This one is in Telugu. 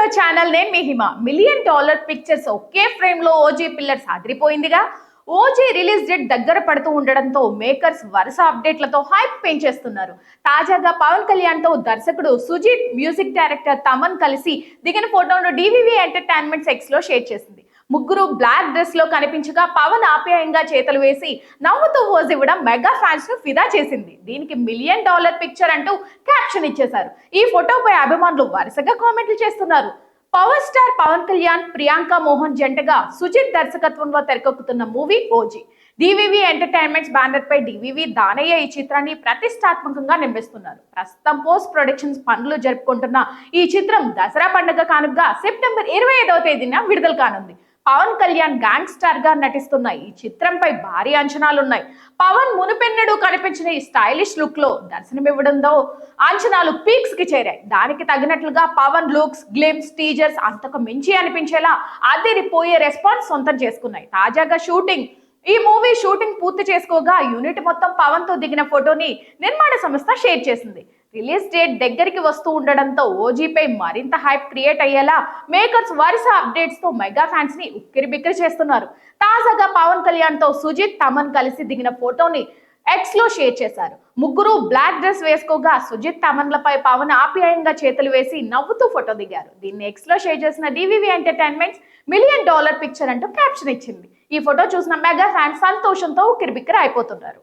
Hour channel. నేను మీ హిమ. $1,000,000 పిక్చర్స్ ఒకే ఫ్రేమ్ లో ఓజీ పిల్లర్స్ అదిరిపోయిందిగా. ఓజీ రిలీజ్ డేట్ దగ్గర పడుతూ ఉండడంతో మేకర్స్ వరుస అప్డేట్లతో హైప్ పెంచేస్తున్నారు. తాజాగా పవన్ కళ్యాణ్ తో దర్శకుడు సుజిత్, మ్యూజిక్ డైరెక్టర్ తమన్ కలిసి దిగిన ఫోటోను డివివి ఎంటర్టైన్మెంట్స్ ఎక్స్ లో షేర్ చేసింది. ముగ్గురు బ్లాక్ డ్రెస్ లో కనిపించగా పవన్ ఆప్యాయంగా చేతులు వేసి నవ్వుతూ పోజ్ ఇవ్వడం మెగా ఫ్యాన్స్ ను ఫిదా చేసింది. దీనికి $1,000,000 పిక్చర్ అంటూ క్యాప్షన్ ఇచ్చేశారు. ఈ ఫోటోపై అభిమానులు వరుసగా కామెంట్లు చేస్తున్నారు. పవర్ స్టార్ పవన్ కళ్యాణ్, ప్రియాంక మోహన్ జంటగా సుజిత్ దర్శకత్వంలో తెరకెక్కుతున్న movie OG. DVV entertainments banner పై డివివి దానయ్య ఈ చిత్రాన్ని ప్రతిష్టాత్మకంగా నిర్మిస్తున్నారు. ప్రస్తుతం పోస్ట్ ప్రొడక్షన్స్ పనులు జరుపుకుంటున్న ఈ చిత్రం దసరా పండుగ కానుకగా సెప్టెంబర్ 25వ తేదీన విడుదల కానుంది. పవన్ కళ్యాణ్ గ్యాంగ్ స్టార్ గా నటిస్తున్న ఈ చిత్రంపై భారీ అంచనాలున్నాయి. పవన్ మునుపెన్నడూ కనిపించిన ఈ స్టైలిష్ లుక్ లో దర్శనమివ్వడంతో అంచనాలు పీక్స్ కి చేరాయి. దానికి తగినట్లుగా పవన్ లుక్స్, గ్లిమ్స్, టీజర్స్ అంతకు మించి అనిపించేలా అదిరిపోయే రెస్పాన్స్ సొంతం చేసుకున్నాయి. తాజాగా ఈ మూవీ షూటింగ్ పూర్తి చేసుకోగా యూనిట్ మొత్తం పవన్ తో దిగిన ఫోటోని నిర్మాణ సంస్థ షేర్ చేసింది. రిలీజ్ డేట్ దగ్గరికి వస్తూ ఉండడంతో ఓజీపై మరింత హైప్ క్రియేట్ అయ్యేలా మేకర్స్ వరుస అప్డేట్స్ తో మెగా ఫ్యాన్స్ ని ఉక్కిరిబిక్కిరి చేస్తున్నారు. తాజాగా పవన్ కళ్యాణ్ తో సుజిత్, తమన్ కలిసి దిగిన ఫోటోని ఎక్స్ లో షేర్ చేశారు. ముగ్గురు బ్లాక్ డ్రెస్ వేసుకోగా సుజిత్, తమన్లపై పవన్ ఆప్యాయంగా చేతులు వేసి నవ్వుతూ ఫోటో దిగారు. దీన్ని ఎక్స్ లో షేర్ చేసిన డివివి ఎంటర్టైన్మెంట్స్ $1,000,000 పిక్చర్ అంటూ క్యాప్షన్ ఇచ్చింది. ఈ ఫోటో చూసిన మెగా ఫ్యాన్స్ సంతోషంతో ఉక్కిరిబిక్కిరి అయిపోతున్నారు.